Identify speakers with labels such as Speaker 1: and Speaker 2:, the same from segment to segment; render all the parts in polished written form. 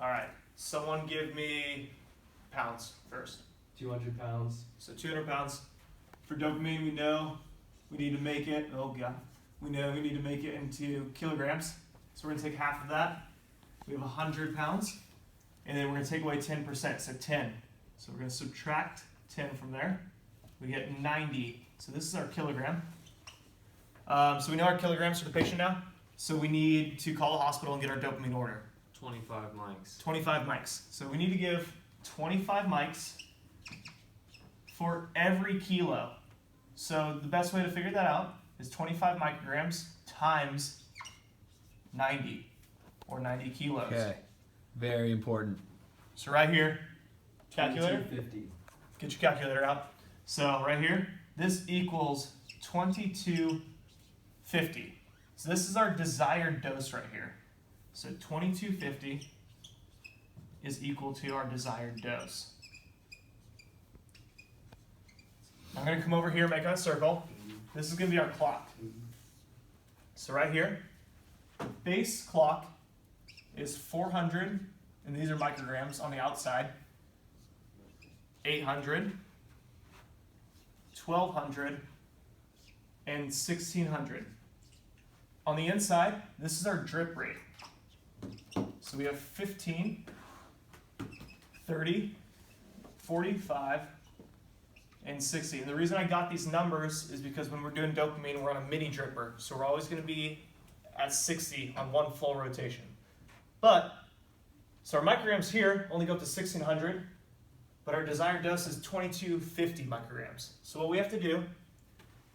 Speaker 1: All right. Someone give me pounds first.
Speaker 2: 200 pounds.
Speaker 1: So 200 pounds. For dopamine, we know we need to make it, we know we need to make it into kilograms. So we're going to take half of that. We have 100 pounds. And then we're going to take away 10%, so 10. So we're going to subtract 10 from there. We get 90. So this is our kilogram. So we know our kilograms for the patient now. So we need to call the hospital and get our dopamine order.
Speaker 3: 25 mics.
Speaker 1: 25 mics. So we need to give 25 mics for every kilo. So the best way to figure that out is 25 micrograms times 90, or 90 kilos.
Speaker 4: Okay, very important.
Speaker 1: So right here, calculator,
Speaker 2: 2250.
Speaker 1: get your calculator out. So right here, this equals 2250. So this is our desired dose right here. So 2250 is equal to our desired dose. I'm going to come over here, make a circle. This is going to be our clock. So right here, the base clock is 400, and these are micrograms on the outside, 800, 1200, and 1600. On the inside, this is our drip rate. So we have 15, 30, 45, and 60. And the reason I got these numbers is because when we're doing dopamine, we're on a mini dripper. So we're always going to be at 60 on one full rotation. But, so our micrograms here only go up to 1600, but our desired dose is 2250 micrograms. So what we have to do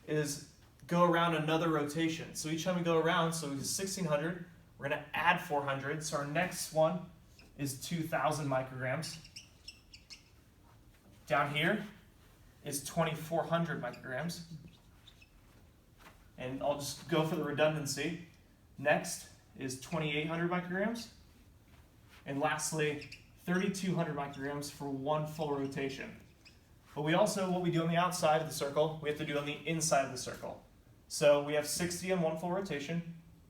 Speaker 1: is go around another rotation. So each time we go around, so we do 1600, we're going to add 400. So our next one is 2000 micrograms. Down here is 2400 micrograms. And I'll just go for the redundancy. Next is 2800 micrograms. And lastly, 3200 micrograms for one full rotation. But we also, what we do on the outside of the circle, we have to do on the inside of the circle. So we have 60 on one full rotation.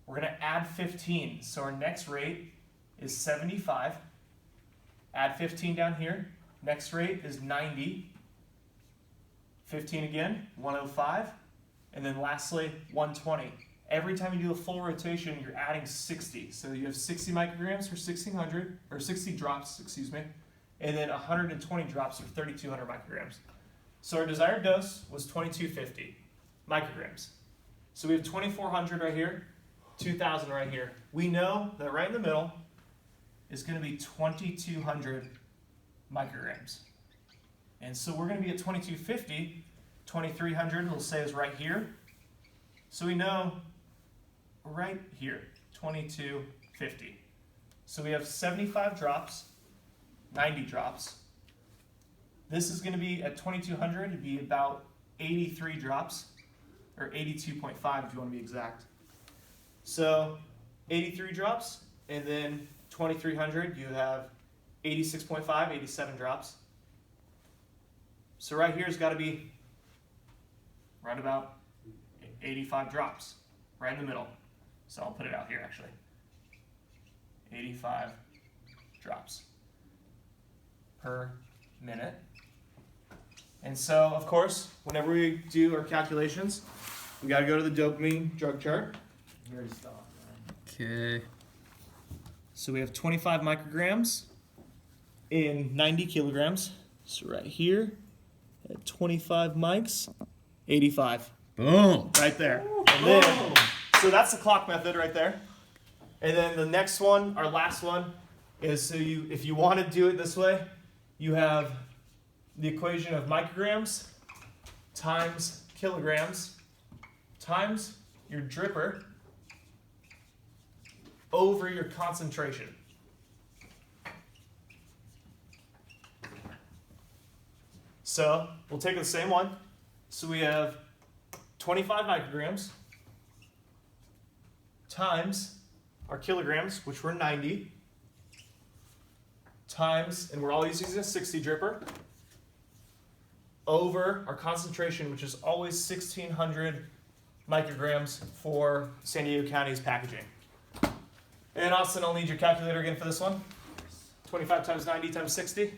Speaker 1: We're going to add 15. So our next rate is 75. Add 15 down here. Next rate is 90. 15 again, 105. And then lastly, 120. Every time you do a full rotation, you're adding 60. So you have 60 micrograms for 1600, or 60 drops, excuse me. And then 120 drops for 3200 micrograms. So our desired dose was 2250 micrograms. So we have 2400 right here, 2000 right here. We know that right in the middle is going to be 2200 micrograms. And so we're going to be at 2250, 2300 we'll say is right here. So we know right here, 2250. So we have 75 drops, 90 drops. This is going to be at 2200, it'd be about 83 drops, or 82.5 if you want to be exact. So 83 drops, and then 2300, you have 86.5, 87 drops. So right here's got to be right about 85 drops, right in the middle. So I'll put it out here actually. 85 drops per minute. And so, of course, whenever we do our calculations, we got to go to the dopamine drug chart.
Speaker 2: You already stopped, right?
Speaker 4: Okay.
Speaker 1: So we have 25 micrograms in 90 kilograms. So right here, at 25 mics, 85.
Speaker 4: Boom.
Speaker 1: Right there. And then, so that's the clock method right there. And then the next one, our last one, is so if you want to do it this way, you have the equation of micrograms times kilograms times your dripper over your concentration. So we'll take the same one. So we have 25 micrograms times our kilograms, which were 90, times, and we're always using a 60 dripper, over our concentration, which is always 1600 micrograms for San Diego County's packaging. And Austin, I'll need your calculator again for this one. 25 times 90 times 60.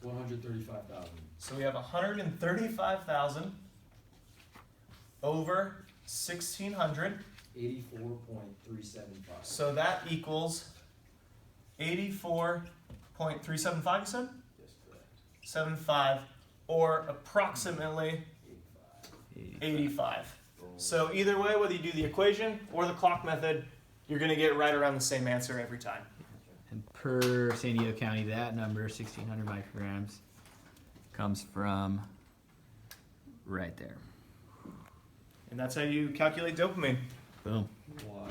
Speaker 2: $135,000.
Speaker 1: So we have 135,000 over 1,600.
Speaker 2: 84.375.
Speaker 1: So that equals 84.375, you said?
Speaker 2: Yes, correct.
Speaker 1: 75, or approximately 85. So either way, whether you do the equation or the clock method, you're going to get right around the same answer every time.
Speaker 4: And per San Diego County, that number, 1,600 micrograms, comes from right there.
Speaker 1: And that's how you calculate dopamine.
Speaker 4: Boom.
Speaker 2: Wow.